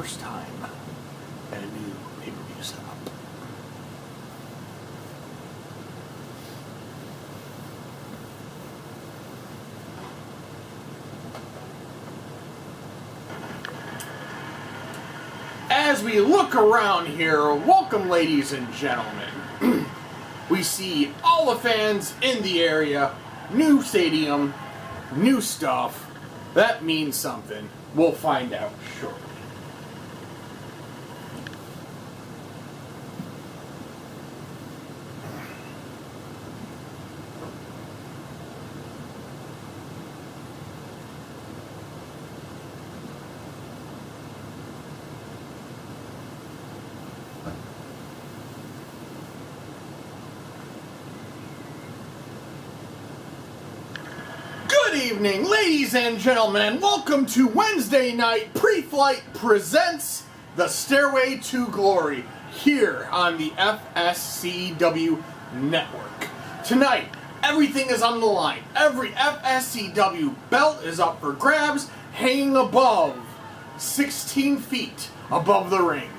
first time at a new pay-per-view setup. As we look around here, welcome ladies and gentlemen. We see all the fans in the area, new stadium, new stuff. That means something. We'll find out shortly. Good evening, ladies and gentlemen, and welcome to Wednesday night. Preflight presents the Stairway to Glory here on the FSCW network. Tonight, everything is on the line. Every FSCW belt is up for grabs, hanging above 16 feet above the ring.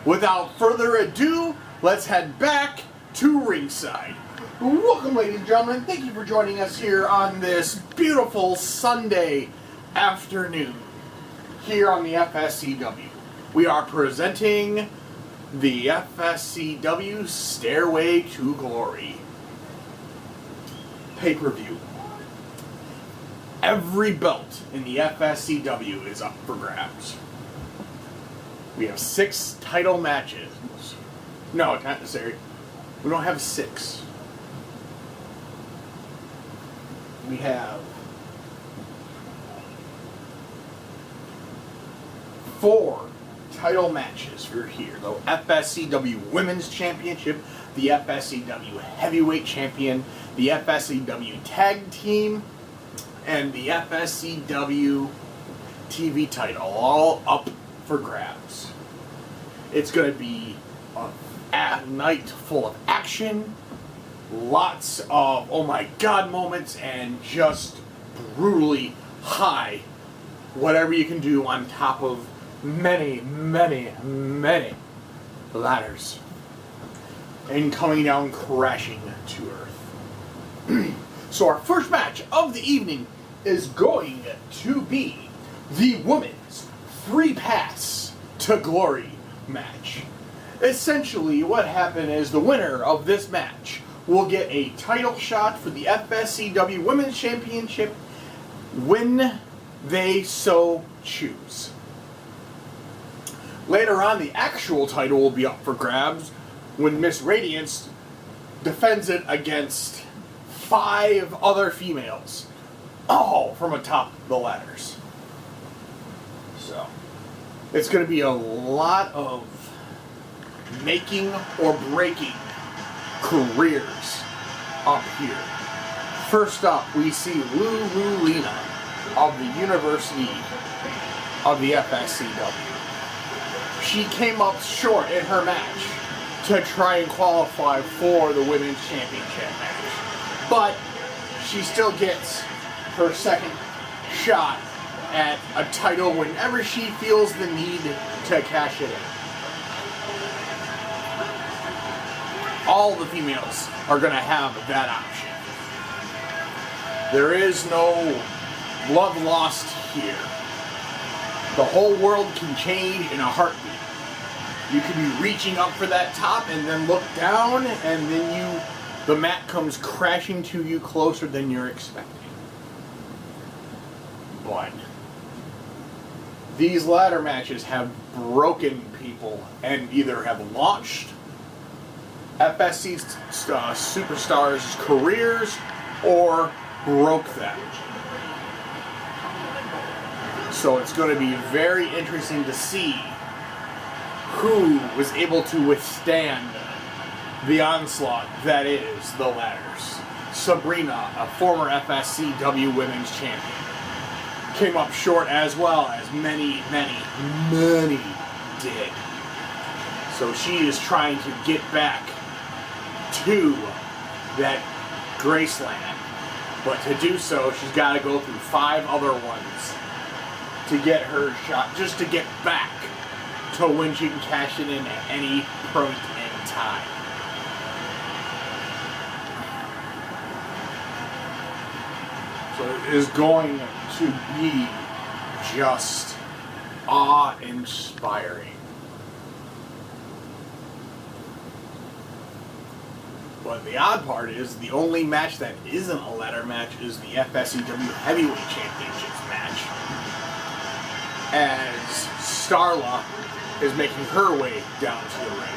Without further ado, let's head back to ringside. Welcome, ladies and gentlemen. Thank you for joining us here on this beautiful Sunday afternoon here on the FSCW. We are presenting the FSCW Stairway to Glory pay-per-view. Every belt in the FSCW is up for grabs. We have 6 title matches. No, not necessary. We don't have 6. We have 4 title matches for here. The FSCW Women's Championship, the FSCW Heavyweight Champion, the FSCW Tag Team, and the FSCW TV title, all up for grabs. It's going to be a night full of action, lots of oh my god moments, and just brutally high whatever you can do on top of many ladders and coming down crashing to earth. So our first match of the evening is going to be the women's 3 pass to glory match. Essentially what happened is the winner of this match will get a title shot for the FSCW Women's Championship when they so choose. Later on, the actual title will be up for grabs when Miss Radiance defends it against 5 other females, all from atop the ladders. So, it's going to be a lot of making or breaking careers up here. First up, we see Luna of the University of the FSCW. She came up short in her match to try and qualify for the Women's Championship match, but she still gets her second shot at a title whenever she feels the need to cash it in. All the females are going to have that option. There is no love lost here. The whole world can change in a heartbeat. You can be reaching up for that top and then look down, and then the mat comes crashing to you closer than you're expecting. But these ladder matches have broken people and either have launched FSC superstars' careers or broke them. So it's going to be very interesting to see who was able to withstand the onslaught that is the ladders. Sabrina, a former FSCW Women's Champion, came up short as well as many did. So she is trying to get back to that Graceland. But to do so, she's got to go through 5 other ones to get her shot, just to get back to when she can cash it in at any point in time. So it is going to be just awe-inspiring. But the odd part is the only match that isn't a ladder match is the FSCW Heavyweight Championships match, as Starla is making her way down to the ring.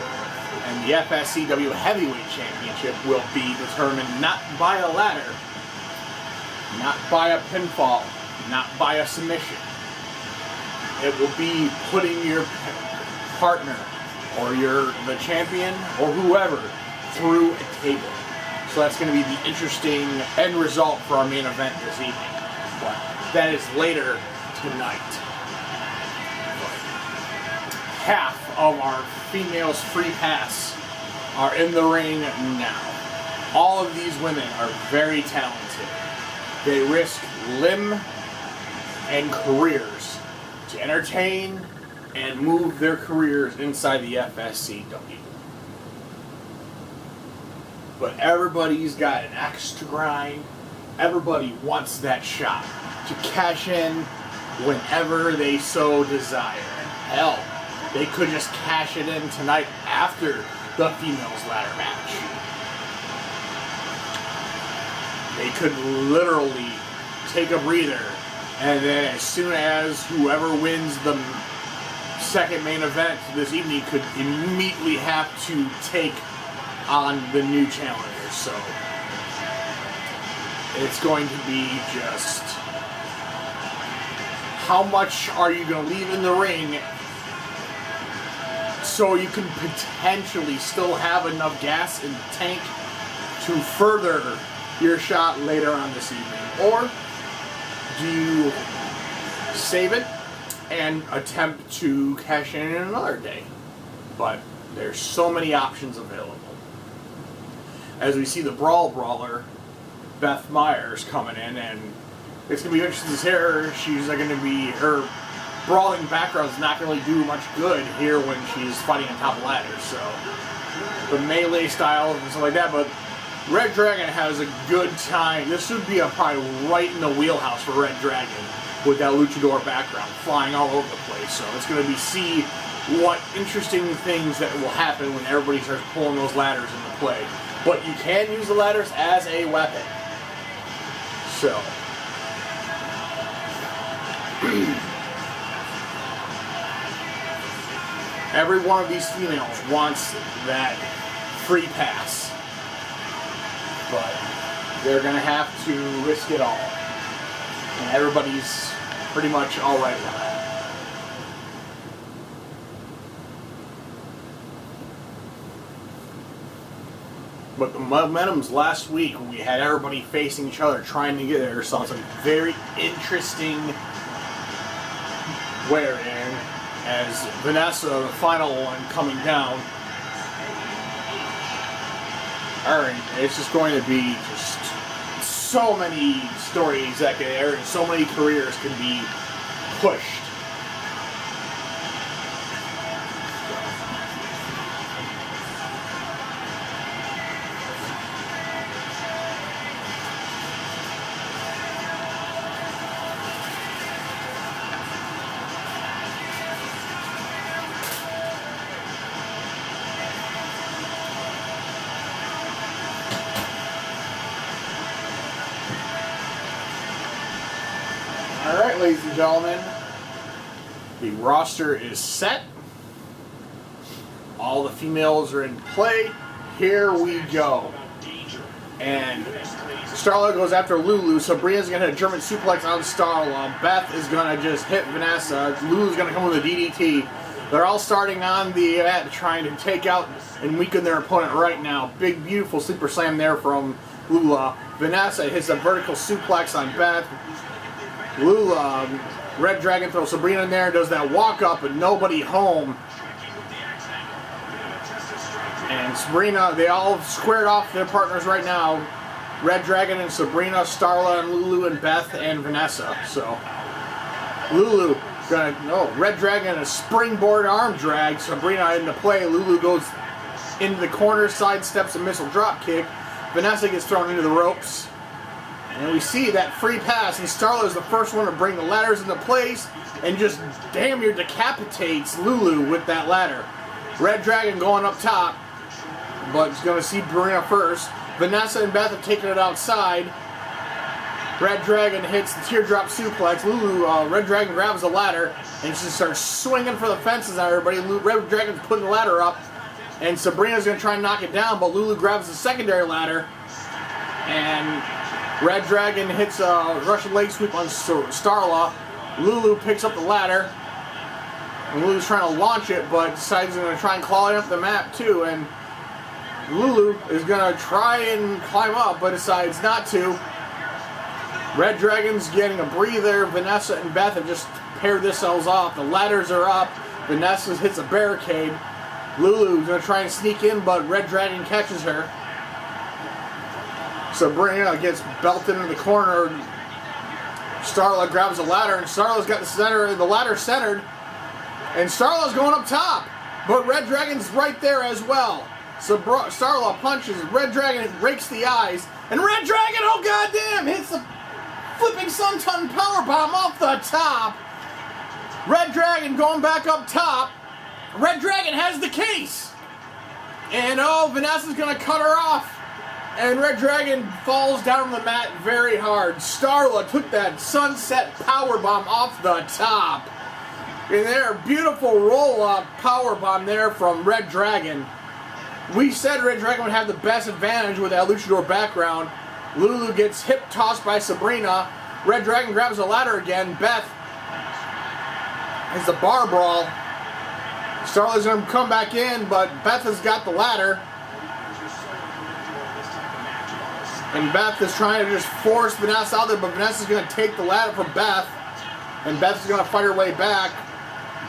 And the FSCW Heavyweight Championship will be determined not by a ladder, not by a pinfall, not by a submission. It will be putting your partner or the champion or whoever through a table. So that's going to be the interesting end result for our main event this evening. But that is later tonight. Half of our females free pass are in the ring now. All of these women are very talented. They risk limb and careers to entertain and move their careers inside the FSCW. But everybody's got an axe to grind. Everybody wants that shot to cash in whenever they so desire. Hell, they could just cash it in tonight after the females ladder match. They could literally take a breather, and then as soon as whoever wins the second main event this evening could immediately have to take on the new challengers. So it's going to be just, how much are you going to leave in the ring so you can potentially still have enough gas in the tank to further your shot later on this evening? Or do you save it and attempt to cash in another day? But there's so many options available. As we see the Brawler, Beth Myers, coming in, and it's going to be interesting to see her. She's going to be, her brawling background is not going to really do much good here when she's fighting on top of ladders. So the melee style and stuff like that, but Red Dragon has a good time. This would be probably right in the wheelhouse for Red Dragon with that luchador background, flying all over the place. So it's going to be see what interesting things that will happen when everybody starts pulling those ladders into play. But you can use the ladders as a weapon. So every one of these females wants that free pass. But they're going to have to risk it all. And everybody's pretty much alright with that. But the momentum's last week when we had everybody facing each other trying to get there. So some very interesting wear-in as Vanessa, the final one, coming down. Alright, it's just going to be just so many stories that can air and so many careers can be pushed. Alright, ladies and gentlemen, the roster is set. All the females are in play. Here we go. And Starla goes after Lulu. Sabrina's going to hit a German suplex on Starla. Beth is going to just hit Vanessa. Lulu's going to come with a DDT. They're all starting on the trying to take out and weaken their opponent right now. Big, beautiful sleeper slam there from Lula. Vanessa hits a vertical suplex on Beth. Lula, Red Dragon throws Sabrina in there, does that walk up, but nobody home. And Sabrina, they all squared off their partners right now. Red Dragon and Sabrina, Starla and Lulu and Beth and Vanessa. So Lulu Red Dragon a springboard arm drag. Sabrina into play. Lulu goes into the corner, sidesteps a missile drop kick. Vanessa gets thrown into the ropes. And we see that free pass, and Starla is the first one to bring the ladders into place and just damn near decapitates Lulu with that ladder. Red Dragon going up top, but he's going to see Sabrina first. Vanessa and Beth have taken it outside. Red Dragon hits the teardrop suplex. Red Dragon grabs the ladder and she starts swinging for the fences on everybody. Red Dragon's putting the ladder up, and Sabrina's going to try and knock it down, but Lulu grabs the secondary ladder, and Red Dragon hits a Russian leg sweep on Starla. Lulu picks up the ladder, and Lulu's trying to launch it, but decides to try and claw it up the map too, and Lulu is going to try and climb up, but decides not to. Red Dragon's getting a breather. Vanessa and Beth have just paired themselves off. The ladders are up. Vanessa hits a barricade. Lulu's going to try and sneak in, but Red Dragon catches her. Sabrina gets belted into the corner. Starla grabs the ladder, and Starla's got the ladder centered. And Starla's going up top, but Red Dragon's right there as well. So Starla punches. Red Dragon rakes the eyes, and Red Dragon, oh goddamn, hits the flipping Sunton powerbomb off the top. Red Dragon going back up top. Red Dragon has the case. And oh, Vanessa's going to cut her off. And Red Dragon falls down on the mat very hard. Starla took that sunset powerbomb off the top. And there, beautiful roll-up powerbomb there from Red Dragon. We said Red Dragon would have the best advantage with that luchador background. Lulu gets hip tossed by Sabrina. Red Dragon grabs the ladder again. Beth is the bar brawl. Starla's going to come back in, but Beth has got the ladder. And Beth is trying to just force Vanessa out there, but Vanessa's going to take the ladder from Beth. And Beth's going to fight her way back.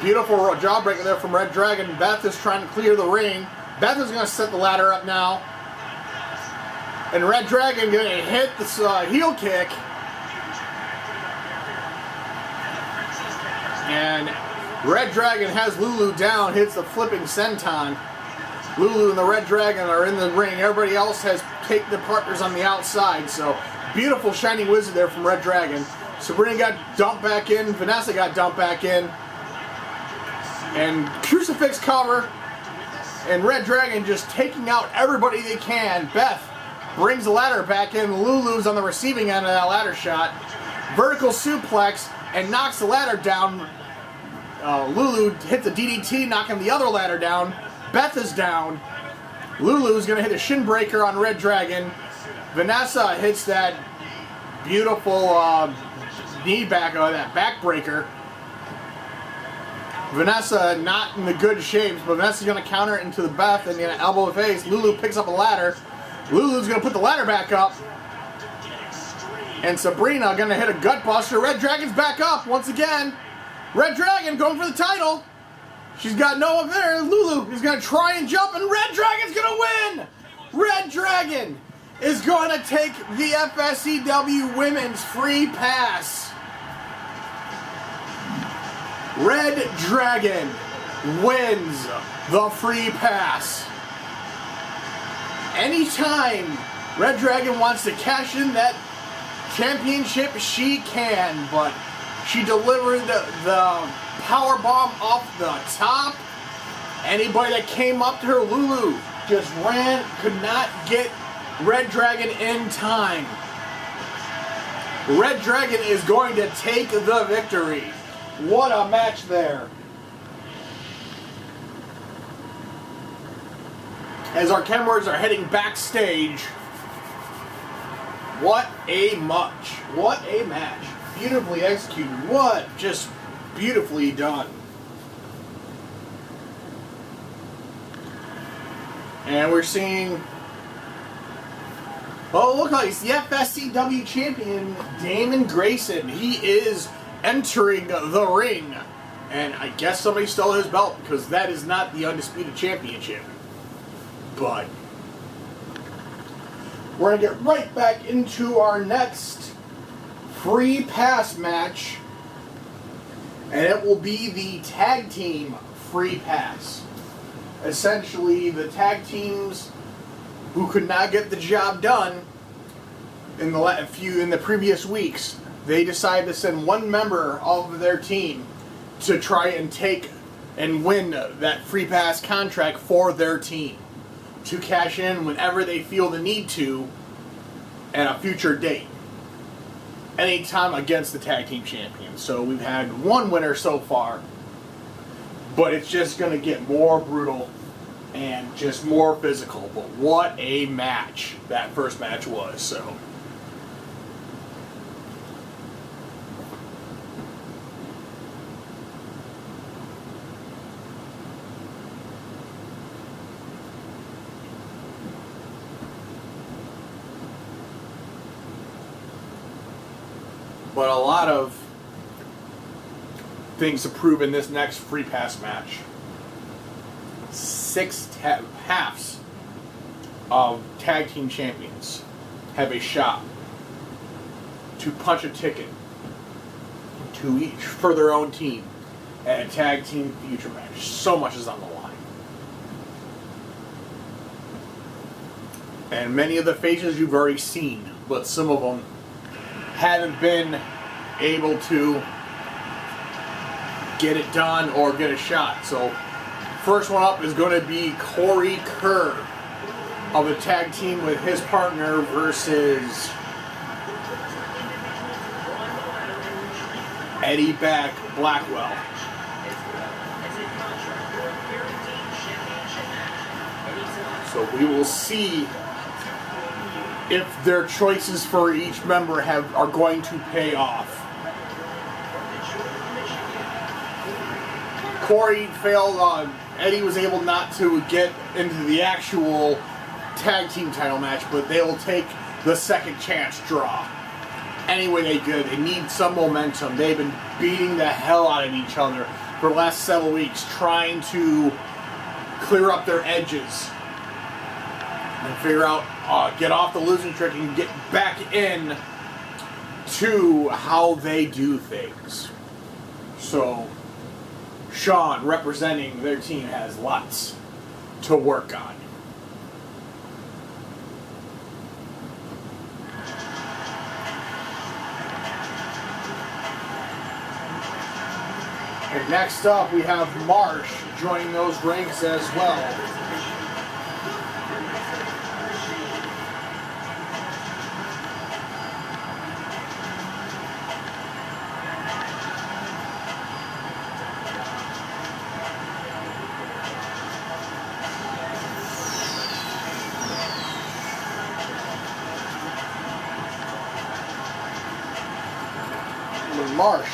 Beautiful jawbreaker there from Red Dragon. Beth is trying to clear the ring. Beth is going to set the ladder up now. And Red Dragon going to hit this heel kick. And Red Dragon has Lulu down, hits the flipping senton. Lulu and the Red Dragon are in the ring. Everybody else has taken their partners on the outside. So beautiful Shining Wizard there from Red Dragon. Sabrina got dumped back in. Vanessa got dumped back in. And Crucifix cover. And Red Dragon just taking out everybody they can. Beth brings the ladder back in. Lulu's on the receiving end of that ladder shot. Vertical suplex and knocks the ladder down. Lulu hits a DDT, knocking the other ladder down. Beth is down. Lulu's going to hit a shin breaker on Red Dragon. Vanessa hits that beautiful knee back, that back breaker. Vanessa not in the good shapes, but Vanessa's going to counter it into the Beth and going to elbow the face. Lulu picks up a ladder. Lulu's going to put the ladder back up. And Sabrina going to hit a gut buster. Red Dragon's back up once again. Red Dragon going for the title. She's got no up there. Lulu is going to try and jump, and Red Dragon's going to win. Red Dragon is going to take the FSCW Women's Free Pass. Red Dragon wins the Free Pass. Anytime Red Dragon wants to cash in that championship, she can, but she delivered the power bomb off the top. Anybody that came up to her, Lulu just ran, could not get Red Dragon in time. Red Dragon is going to take the victory. What a match there. As our cameras are heading backstage, what a match. What a match. Beautifully executed. What? Just beautifully done. And we're seeing, oh, look like it's the FSCW champion, Damon Grayson. He is entering the ring. And I guess somebody stole his belt, because that is not the Undisputed Championship. But we're going to get right back into our next Free Pass match. and it will be the tag team free pass. Essentially, the tag teams who could not get the job done in the previous weeks, they decided to send one member of their team to try and take and win that free pass contract for their team to cash in whenever they feel the need to at a future date. Anytime against the tag team champions. So we've had one winner so far, but it's just going to get more brutal and just more physical. But what a match that first match was. So but a lot of things to prove in this next free pass match. 6 halves of tag team champions have a shot to punch a ticket to each for their own team at a tag team future match. So much is on the line. And many of the faces you've already seen, but some of them haven't been able to get it done or get a shot. So first one up is going to be Corey Kerr of the tag team with his partner versus Eddie Blackwell. So we will see if their choices for each member are going to pay off. Corey failed. Eddie was able not to get into the actual tag team title match, but they will take the second chance draw. Any way they could. They need some momentum. They've been beating the hell out of each other for the last several weeks, trying to clear up their edges and figure out, get off the losing streak and get back in to how they do things. So Sean, representing their team, has lots to work on. And next up, we have Marsh joining those ranks as well. Marsh,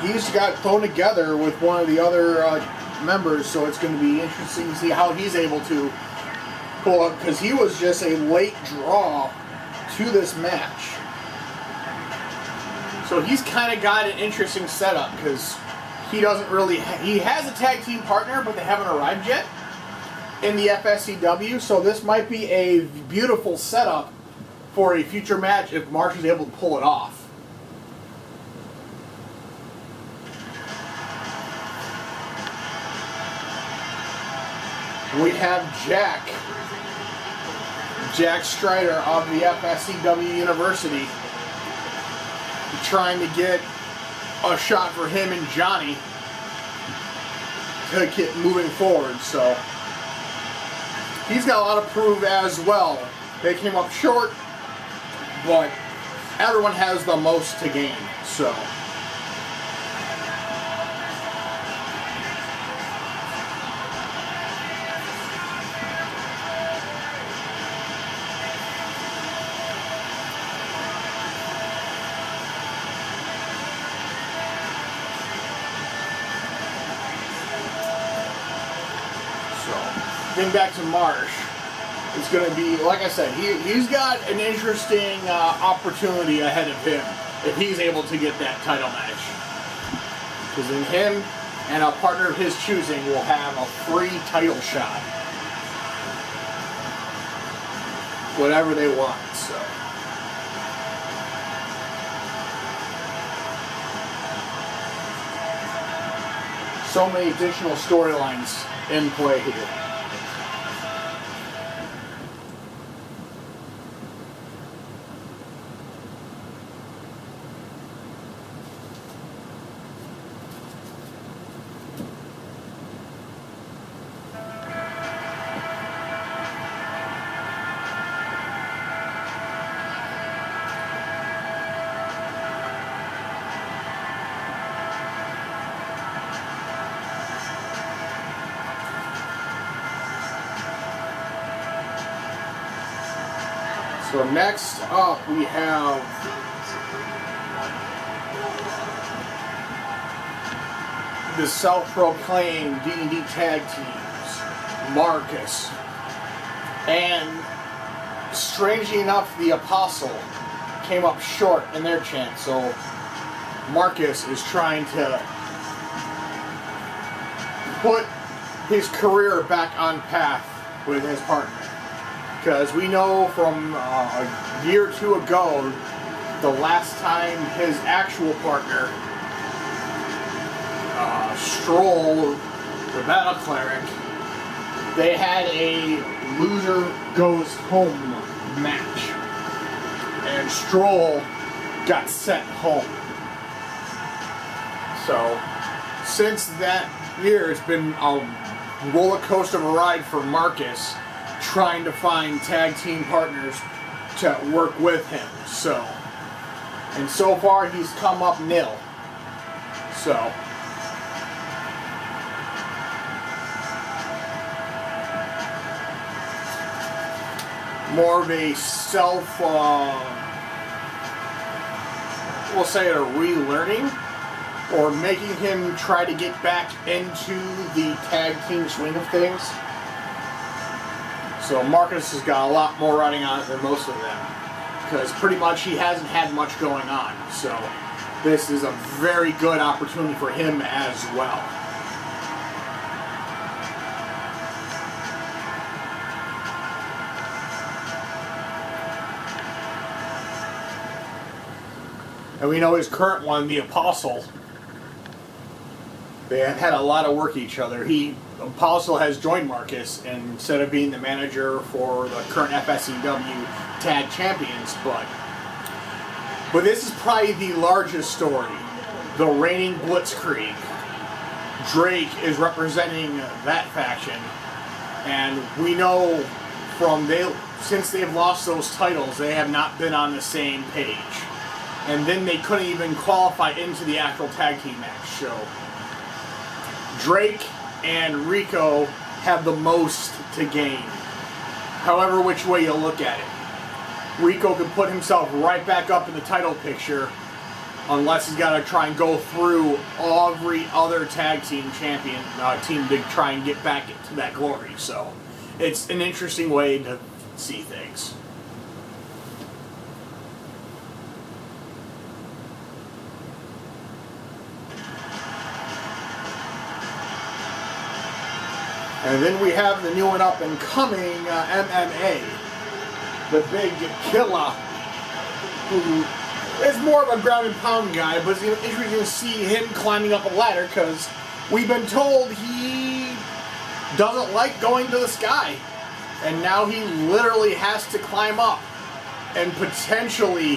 he's got thrown together with one of the other members, so it's going to be interesting to see how he's able to pull up, because he was just a late draw to this match. So he's kind of got an interesting setup, because he doesn't really he has a tag team partner, but they haven't arrived yet in the FSCW, so this might be a beautiful setup for a future match if Marsh is able to pull it off. We have Jack Strider of the FSCW University, trying to get a shot for him and Johnny to get moving forward. So he's got a lot to prove as well. They came up short, but everyone has the most to gain, so. Getting back to Marsh, it's going to be, like I said, he's got an interesting opportunity ahead of him if he's able to get that title match. Because then him and a partner of his choosing will have a free title shot. Whatever they want, so. So many additional storylines in play here. So next up we have the self-proclaimed D&D tag teams, Marcus, and strangely enough the Apostle came up short in their chance. So Marcus is trying to put his career back on path with his partner. Because we know from a year or two ago, the last time his actual partner, Stroll, the Battle Cleric, they had a loser goes home match. And Stroll got sent home. So, since that year, it's been a roller coaster of a ride for Marcus, trying to find tag team partners to work with him. And so far he's come up nil. So more of a we'll say a relearning, or making him try to get back into the tag team swing of things. So Marcus has got a lot more riding on it than most of them, because pretty much he hasn't had much going on. So this is a very good opportunity for him as well. And we know his current one, the Apostle, they have had a lot of work each other. Apostle has joined Marcus instead of being the manager for the current FSCW Tag Champions, but this is probably the largest story. The reigning Blitzkrieg. Drake is representing that faction, and we know since they've lost those titles, they have not been on the same page. And then they couldn't even qualify into the actual tag team match. So Drake and Rico have the most to gain, however which way you look at it. Rico can put himself right back up in the title picture, unless he's got to try and go through every other tag team champion team to try and get back into that glory. So it's an interesting way to see things. And then we have the new and up and coming MMA, the big killer, who is more of a ground and pound guy, but it's interesting to see him climbing up a ladder, because we've been told he doesn't like going to the sky, and now he literally has to climb up and potentially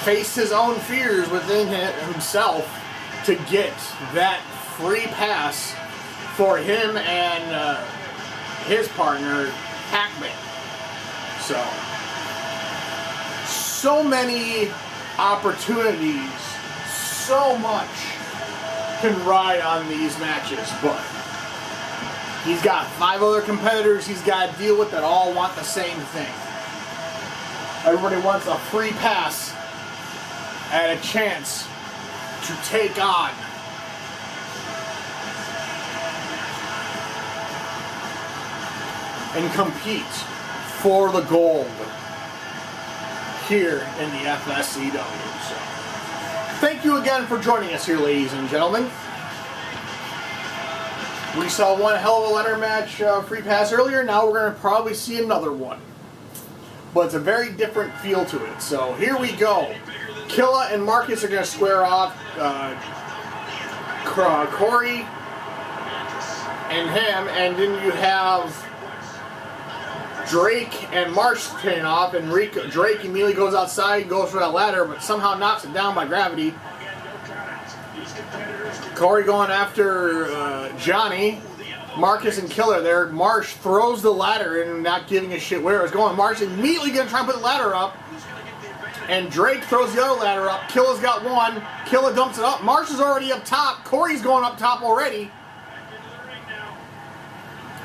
face his own fears within himself to get that free pass for him and his partner, Hackman. So many opportunities, so much can ride on these matches, but he's got 5 other competitors he's got to deal with that all want the same thing. Everybody wants a free pass and a chance to take on and compete for the gold here in the FSCW. So, thank you again for joining us here, ladies and gentlemen. We saw one hell of a ladder match free pass earlier. Now we're going to probably see another one. But it's a very different feel to it. So here we go. Killa and Marcus are going to square off. Corey and him, and then you have Drake and Marsh paying off, and Drake immediately goes outside, goes for that ladder, but somehow knocks it down by gravity. Corey going after Johnny. Marcus and Killer there. Marsh throws the ladder in, not giving a shit where it's going. Marsh immediately going to try and put the ladder up. And Drake throws the other ladder up. Killa's got one. Killa dumps it up. Marsh is already up top. Corey's going up top already.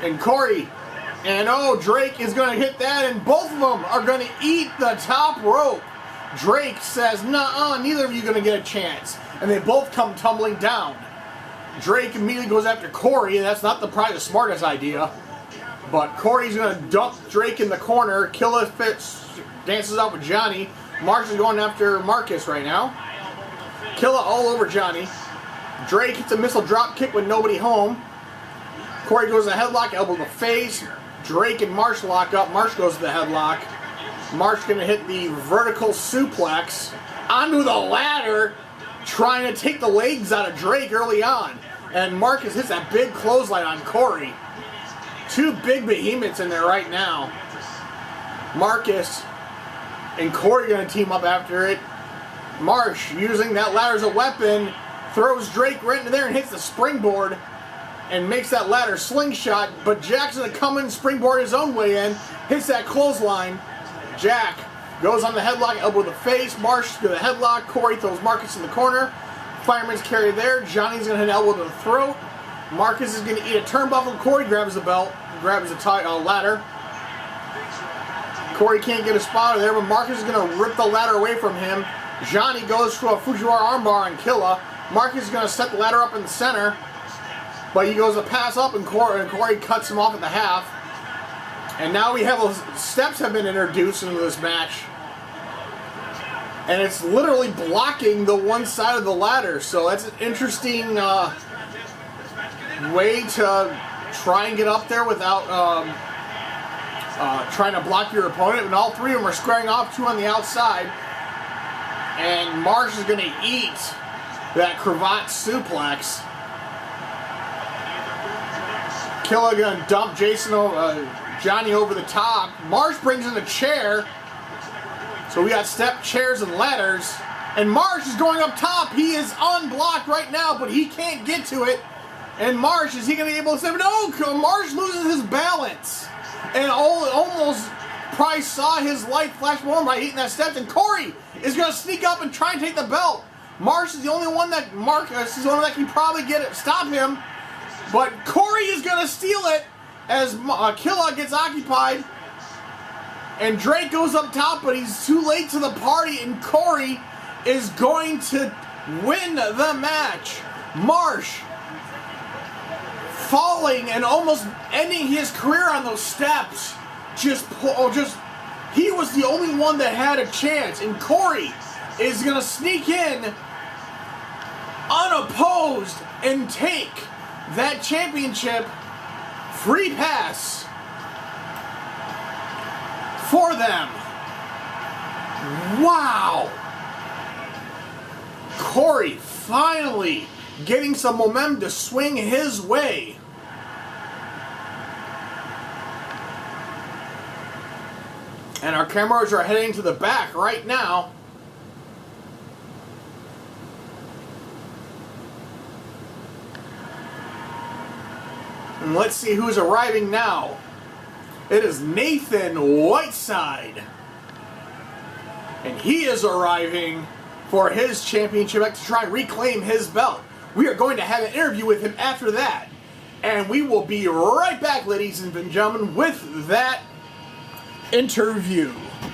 And Corey. And Drake is going to hit that, and both of them are going to eat the top rope. Drake says, "Nuh-uh, neither of you are going to get a chance." And they both come tumbling down. Drake immediately goes after Corey, and that's not probably the smartest idea. But Corey's going to dump Drake in the corner. Killa dances out with Johnny. Marsh is going after Marcus right now. Killa all over Johnny. Drake hits a missile drop kick with nobody home. Corey goes to the headlock, elbow to the face. Drake and Marsh lock up. Marsh goes to the headlock. Marsh going to hit the vertical suplex onto the ladder, trying to take the legs out of Drake early on. And Marcus hits that big clothesline on Corey. Two big behemoths in there right now. Marcus and Corey going to team up after it. Marsh, using that ladder as a weapon, throws Drake right into there and hits the springboard and makes that ladder slingshot. But Jack's going to come in, springboard his own way in, hits that clothesline. Jack goes on the headlock, elbow to the face. Marsh to the headlock. Corey throws Marcus in the corner. Fireman's carry there. Johnny's going to hit an elbow to the throat. Marcus is going to eat a turnbuckle. Corey grabs the belt, grabs the ladder. Corey can't get a spotter there, but Marcus is going to rip the ladder away from him. Johnny goes for a Fujiwara armbar on Killa. Marcus is going to set the ladder up in the center, but he goes to pass up, and Corey cuts him off at the half. And now we have steps have been introduced into this match. And it's literally blocking the one side of the ladder. So that's an interesting way to try and get up there without trying to block your opponent. And all three of them are squaring off, two on the outside. And Marsh is going to eat that cravat suplex. Killa going to dump Johnny over the top. Marsh brings in a chair. So we got step chairs and ladders. And Marsh is going up top. He is unblocked right now, but he can't get to it. And Marsh, is he going to be able to save it? No, Marsh loses his balance. And almost probably saw his life flash before him by eating that steps. And Corey is going to sneak up and try and take the belt. Marsh is the only one that can probably stop him. But Corey is going to steal it as Killa gets occupied. And Drake goes up top, but he's too late to the party, and Corey is going to win the match. Marsh falling and almost ending his career on those steps. He was the only one that had a chance, and Corey is going to sneak in unopposed and take that championship free pass for them. Wow! Corey finally getting some momentum to swing his way. And our cameras are heading to the back right now. And let's see who's arriving now. It is Nathan Whiteside. And he is arriving for his championship to try and reclaim his belt. We are going to have an interview with him after that. And we will be right back, ladies and gentlemen, with that interview.